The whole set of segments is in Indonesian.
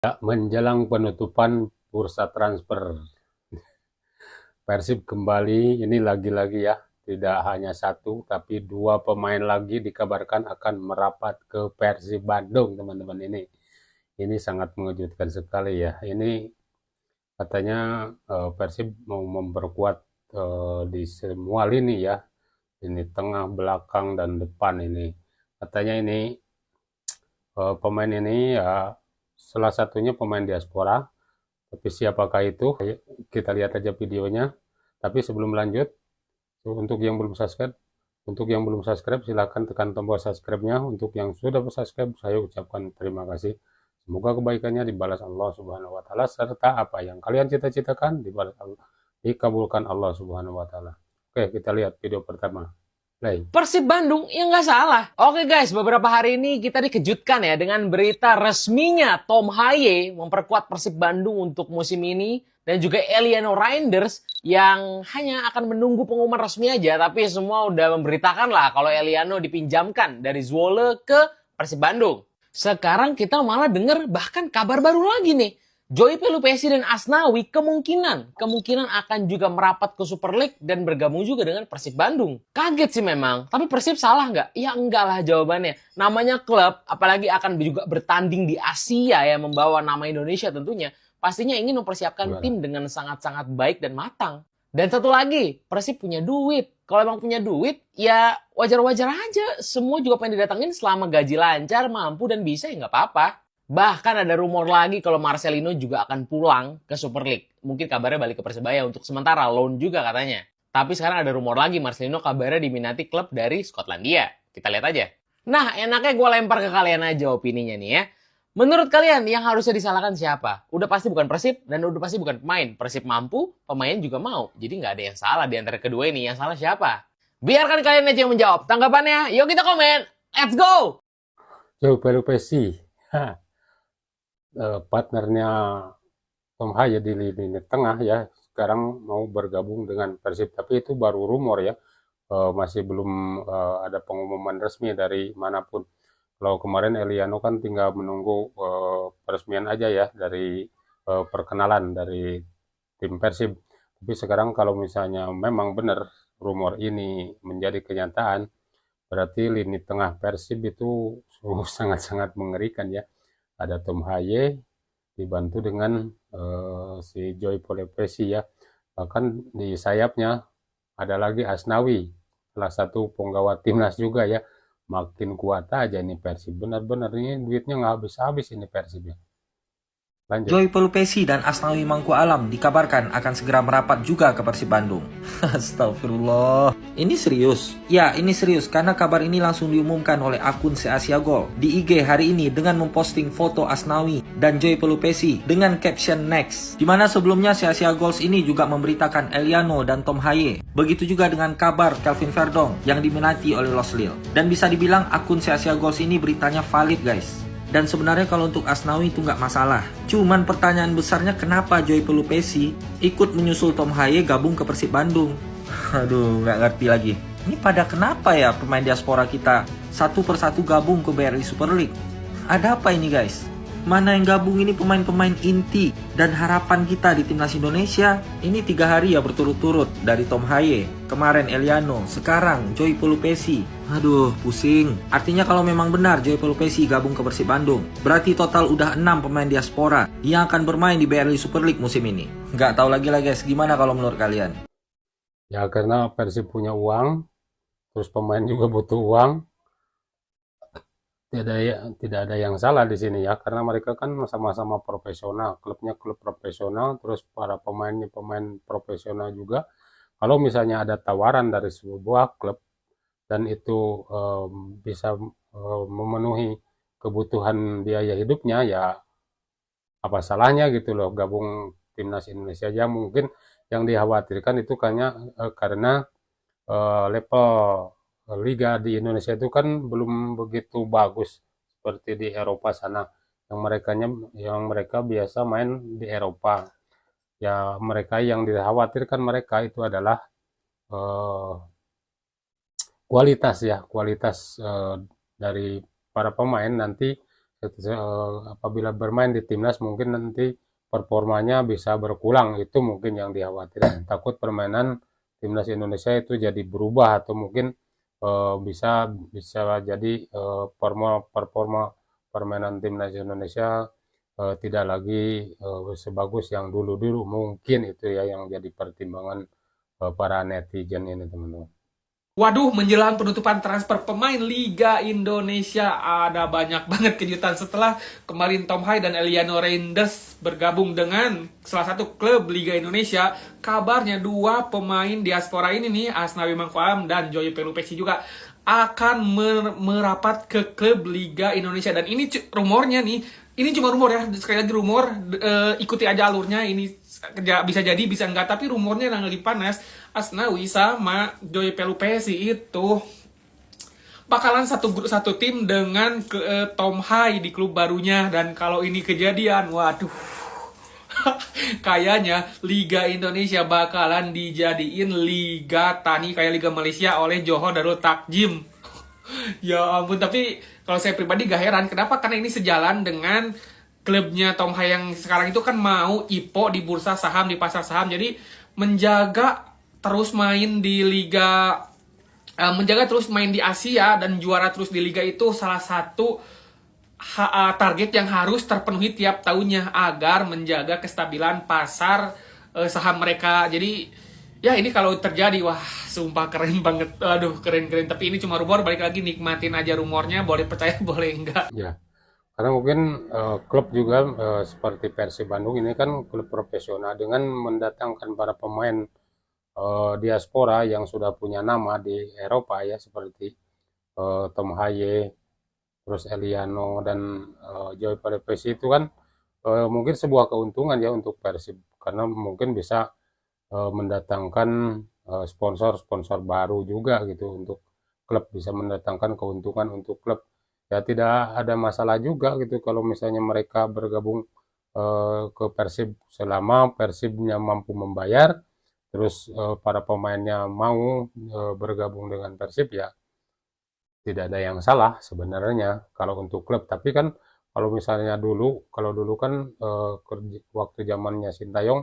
Ya, menjelang penutupan bursa transfer, Persib kembali, ini lagi-lagi ya, tidak hanya satu, tapi dua pemain lagi dikabarkan akan merapat ke Persib Bandung, teman-teman ini. Ini sangat mengejutkan sekali ya. Ini katanya Persib mau memperkuat di semua lini ya, ini tengah, belakang, dan depan ini. Katanya ini pemain ini ya salah satunya pemain diaspora. Tapi siapakah itu? Kita lihat aja videonya. Tapi sebelum lanjut, untuk yang belum subscribe silahkan tekan tombol subscribe-nya. Untuk yang sudah subscribe, saya ucapkan terima kasih. Semoga kebaikannya dibalas Allah Subhanahu wa taala serta apa yang kalian cita-citakan dibalas Allah, dikabulkan Allah Subhanahu wa taala. Oke, kita lihat video pertama. Play. Persib Bandung ya nggak salah. Oke guys, beberapa hari ini kita dikejutkan ya dengan berita resminya Tom Haye memperkuat Persib Bandung untuk musim ini dan juga Eliano Reinders yang hanya akan menunggu pengumuman resmi aja, tapi semua udah memberitakan lah kalau Eliano dipinjamkan dari Zwolle ke Persib Bandung. Sekarang kita malah dengar bahkan kabar baru lagi nih. Joy Pelupesi dan Asnawi kemungkinan akan juga merapat ke Super League dan bergabung juga dengan Persib Bandung. Kaget sih memang, tapi Persib salah nggak? Ya enggak lah jawabannya. Namanya klub, apalagi akan juga bertanding di Asia ya, membawa nama Indonesia tentunya. Pastinya ingin mempersiapkan Gimana? tim dengan sangat-sangat baik dan matang. Dan satu lagi, Persib punya duit. Kalau emang punya duit, ya wajar-wajar aja. Semua juga pengen didatengin selama gaji lancar, mampu, dan bisa ya nggak apa-apa. Bahkan ada rumor lagi kalau Marcelino juga akan pulang ke Super League. Mungkin kabarnya balik ke Persebaya untuk sementara, loan juga katanya. Tapi sekarang ada rumor lagi Marcelino kabarnya diminati klub dari Skotlandia. Kita lihat aja. Nah, enaknya gue lempar ke kalian aja opininya nih ya. Menurut kalian yang harusnya disalahkan siapa? Udah pasti bukan Persib dan udah pasti bukan pemain. Persib mampu, pemain juga mau. Jadi nggak ada yang salah di antara kedua ini. Yang salah siapa? Biarkan kalian aja yang menjawab. Tanggapannya, yuk kita komen. Let's go! Joe Pelupesi. Partnernya Tom Haye di lini tengah ya sekarang mau bergabung dengan Persib, tapi itu baru rumor ya. Masih belum ada pengumuman resmi dari manapun. Kalau kemarin Eliano kan tinggal menunggu peresmian aja ya dari perkenalan dari tim Persib. Tapi sekarang kalau misalnya memang benar rumor ini menjadi kenyataan, berarti lini tengah Persib itu sangat-sangat mengerikan ya. Ada Tom Haye dibantu dengan si Joy Polepesi ya. Bahkan di sayapnya ada lagi Asnawi, salah satu penggawa timnas juga ya. Makin kuat aja ini Persib. Benar-benar ini duitnya nggak habis-habis ini Persib ya. Lanjut. Joy Pelupesi dan Asnawi Mangku Alam dikabarkan akan segera merapat juga ke Persib Bandung. Astagfirullah. Ini serius? Ya, ini serius karena kabar ini langsung diumumkan oleh akun Se Asia Gol di IG hari ini dengan memposting foto Asnawi dan Joy Pelupesi dengan caption next. Dimana sebelumnya Se Asia Goals ini juga memberitakan Eliano dan Tom Haye. Begitu juga dengan kabar Kelvin Verdong yang diminati oleh Los Lille. Dan bisa dibilang akun Se Asia Goals ini beritanya valid guys. Dan sebenarnya kalau untuk Asnawi itu nggak masalah. Cuman pertanyaan besarnya kenapa Joy Pelupesi ikut menyusul Tom Haye gabung ke Persib Bandung? Aduh, nggak ngerti lagi. Ini pada kenapa ya pemain diaspora kita satu persatu gabung ke BRI Super League? Ada apa ini guys? Mana yang gabung ini pemain-pemain inti dan harapan kita di timnas Indonesia. Ini 3 hari ya berturut-turut dari Tom Haye, kemarin Eliano, sekarang Joy Pelupesi. Aduh, pusing. Artinya kalau memang benar Joy Pelupesi gabung ke Persib Bandung, berarti total udah 6 pemain diaspora yang akan bermain di BRI Super League musim ini. Nggak tahu lagi lah guys, gimana kalau menurut kalian? Ya karena Persib punya uang, terus pemain juga butuh uang. Tidak ada yang salah di sini ya, karena mereka kan sama-sama profesional, klubnya klub profesional, terus para pemainnya pemain profesional juga. Kalau misalnya ada tawaran dari sebuah klub dan itu bisa memenuhi kebutuhan biaya hidupnya, ya apa salahnya gitu loh gabung timnas Indonesia. Ya mungkin yang dikhawatirkan itu karena level liga di Indonesia itu kan belum begitu bagus seperti di Eropa sana, yang mereka biasa main di Eropa. Ya mereka yang dikhawatirkan mereka itu adalah eh, kualitas ya, kualitas dari para pemain nanti apabila bermain di timnas mungkin nanti performanya bisa berkurang, itu mungkin yang dikhawatirkan. Takut permainan timnas Indonesia itu jadi berubah atau mungkin bisa bisa jadi performa permainan timnas Indonesia tidak lagi sebagus yang dulu-dulu, mungkin itu ya yang jadi pertimbangan para netizen ini teman-teman. Waduh, menjelang penutupan transfer pemain Liga Indonesia, ada banyak banget kejutan setelah kemarin Tom Hai dan Eliano Reinders bergabung dengan salah satu klub Liga Indonesia. Kabarnya dua pemain diaspora ini nih, Asnawi Mangkualam dan Joy Pelupesi juga akan merapat ke klub Liga Indonesia. Dan ini rumornya nih, ini cuma rumor ya, sekali lagi rumor, ikuti aja alurnya, ini bisa jadi, bisa enggak, tapi rumornya yang lebih panas, Asnawi sama Joy Pelupesi itu bakalan satu tim dengan Tom Hai di klub barunya. Dan kalau ini kejadian, waduh, kayaknya Liga Indonesia bakalan dijadiin Liga Tani kayak Liga Malaysia oleh Johor Darul Takjim. Ya ampun, tapi kalau saya pribadi gak heran. Kenapa? Karena ini sejalan dengan klubnya Tom Hai yang sekarang itu kan mau IPO di bursa saham, di pasar saham. Jadi menjaga terus main di Liga, menjaga terus main di Asia dan juara terus di Liga itu salah satu target yang harus terpenuhi tiap tahunnya agar menjaga kestabilan pasar saham mereka. Jadi ya ini kalau terjadi, wah sumpah keren banget. Aduh, keren-keren. Tapi ini cuma rumor, balik lagi nikmatin aja rumornya, boleh percaya boleh enggak. Ya, karena mungkin klub juga seperti Persib Bandung ini kan klub profesional dengan mendatangkan para pemain diaspora yang sudah punya nama di Eropa ya, seperti Tom Haye, terus Eliano dan Joy Pelupesi itu kan mungkin sebuah keuntungan ya untuk Persib, karena mungkin bisa mendatangkan sponsor-sponsor baru juga gitu untuk klub, bisa mendatangkan keuntungan untuk klub. Ya tidak ada masalah juga gitu kalau misalnya mereka bergabung ke Persib selama Persibnya mampu membayar, terus para pemainnya mau bergabung dengan Persib, ya tidak ada yang salah sebenarnya kalau untuk klub. Tapi kan kalau misalnya kalau dulu kan waktu zamannya Sintayong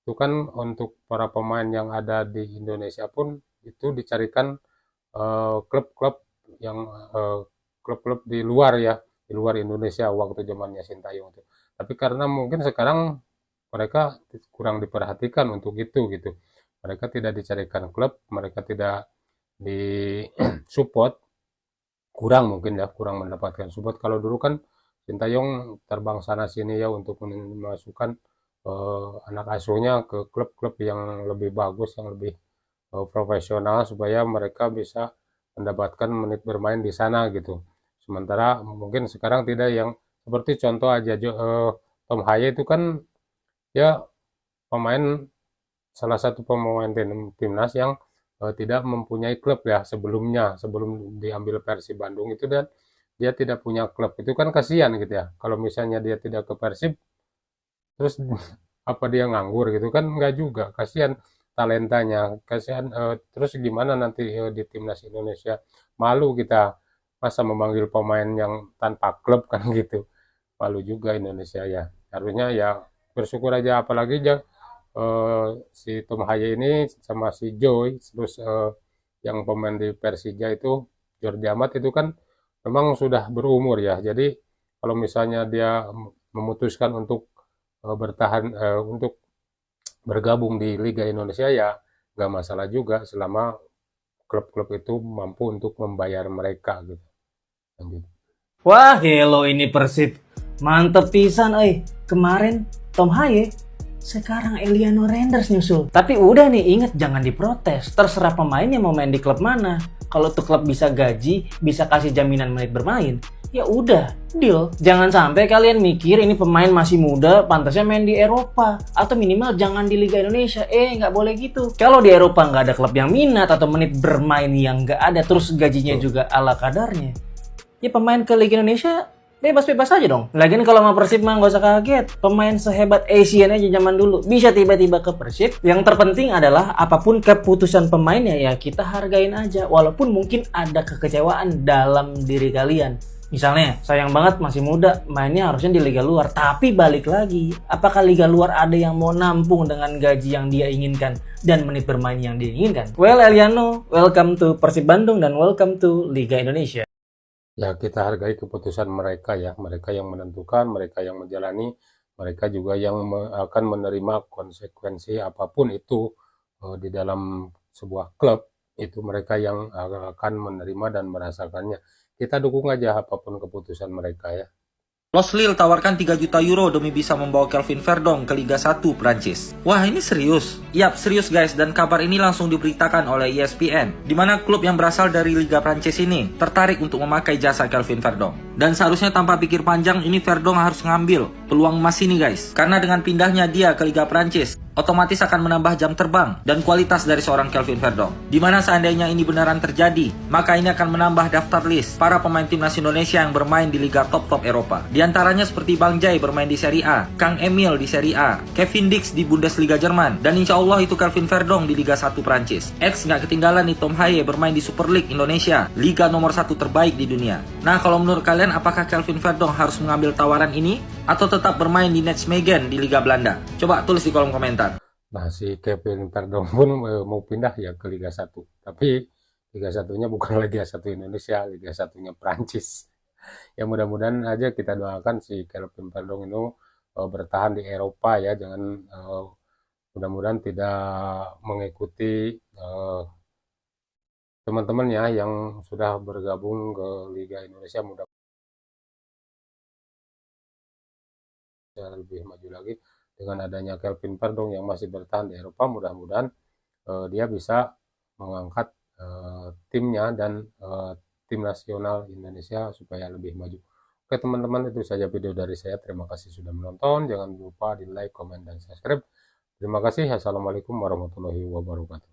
itu kan untuk para pemain yang ada di Indonesia pun itu dicarikan klub-klub yang klub-klub di luar ya, di luar Indonesia waktu zamannya Sintayong itu. Tapi karena mungkin sekarang mereka kurang diperhatikan untuk itu gitu. Mereka tidak dicarikan klub, mereka tidak disupport, kurang mungkin ya, kurang mendapatkan support. Kalau dulu kan Sintayong terbang sana sini ya untuk memasukkan anak asuhnya ke klub-klub yang lebih bagus, yang lebih profesional, supaya mereka bisa mendapatkan menit bermain di sana gitu. Sementara mungkin sekarang tidak, yang seperti contoh aja Tom Haye itu kan ya salah satu pemain timnas yang tidak mempunyai klub ya sebelumnya, sebelum diambil Persib Bandung itu, dan dia tidak punya klub. Itu kan kasihan gitu ya, kalau misalnya dia tidak ke Persib terus apa dia nganggur gitu kan, enggak juga, kasihan talentanya, kasihan. Terus gimana nanti di timnas Indonesia, malu kita masa memanggil pemain yang tanpa klub kan gitu, malu juga Indonesia ya. Harusnya ya bersyukur aja, apalagi si Tom Haye ini sama si Joy, terus yang pemain di Persija itu Jordi Amat itu kan memang sudah berumur ya. Jadi kalau misalnya dia memutuskan untuk bertahan untuk bergabung di Liga Indonesia, ya nggak masalah juga selama klub-klub itu mampu untuk membayar mereka gitu. Wah, hello ini Persib. Mantep pisan, kemarin Tom Haye, sekarang Eliano Reinders nyusul. Tapi udah nih, inget jangan diprotes. Terserah pemainnya mau main di klub mana. Kalau tuh klub bisa gaji, bisa kasih jaminan menit bermain, ya udah, deal. Jangan sampai kalian mikir ini pemain masih muda, pantasnya main di Eropa. Atau minimal jangan di Liga Indonesia. Nggak boleh gitu. Kalau di Eropa nggak ada klub yang minat atau menit bermain yang nggak ada, terus gajinya juga ala kadarnya, ya pemain ke Liga Indonesia bebas-bebas aja dong. Lagian kalau mau Persib mah nggak usah kaget. Pemain sehebat Asian aja zaman dulu bisa tiba-tiba ke Persib. Yang terpenting adalah apapun keputusan pemainnya ya kita hargain aja. Walaupun mungkin ada kekecewaan dalam diri kalian. Misalnya, sayang banget masih muda, mainnya harusnya di liga luar. Tapi balik lagi, apakah liga luar ada yang mau nampung dengan gaji yang dia inginkan dan menit bermain yang dia inginkan? Well, Eliano, welcome to Persib Bandung dan welcome to Liga Indonesia. Ya kita hargai keputusan mereka ya, mereka yang menentukan, mereka yang menjalani, mereka juga yang akan menerima konsekuensi apapun itu di dalam sebuah klub, itu mereka yang akan menerima dan merasakannya. Kita dukung aja apapun keputusan mereka ya. Los Lille tawarkan 3 juta euro demi bisa membawa Kelvin Verdong ke Liga 1 Prancis. Wah, ini serius? Yap, serius guys, dan kabar ini langsung diberitakan oleh ESPN, di mana klub yang berasal dari Liga Prancis ini tertarik untuk memakai jasa Kelvin Verdong. Dan seharusnya tanpa pikir panjang, ini Verdong harus ngambil peluang emas ini guys. Karena dengan pindahnya dia ke Liga Prancis, otomatis akan menambah jam terbang dan kualitas dari seorang Kelvin Verdong. Dimana seandainya ini beneran terjadi, maka ini akan menambah daftar list para pemain timnas Indonesia yang bermain di liga top-top Eropa. Di antaranya seperti Bang Jai bermain di Serie A, Kang Emil di Serie A, Kevin Dix di Bundesliga Jerman, dan insya Allah itu Kelvin Verdong di Liga 1 Prancis. Nggak ketinggalan nih Tom Haye bermain di Super League Indonesia, liga nomor 1 terbaik di dunia. Nah, kalau menurut kalian apakah Kelvin Verdong harus mengambil tawaran ini atau tetap bermain di Nijmegen di Liga Belanda? Coba tulis di kolom komentar. Nah si Kevin Verdong pun mau pindah ya ke Liga 1, tapi Liga 1-nya bukan Liga 1 Indonesia, Liga 1-nya Prancis. Ya mudah-mudahan aja kita doakan si Kelvin Verdong itu bertahan di Eropa ya, jangan mudah-mudahan tidak mengikuti teman-temannya yang sudah bergabung ke Liga Indonesia, mudah lebih maju lagi dengan adanya Kelvin Verdong yang masih bertahan di Eropa. Mudah-mudahan dia bisa mengangkat timnya dan tim nasional Indonesia supaya lebih maju. Oke teman-teman, itu saja video dari saya. Terima kasih sudah menonton. Jangan lupa di like, komen, dan subscribe. Terima kasih. Assalamualaikum warahmatullahi wabarakatuh.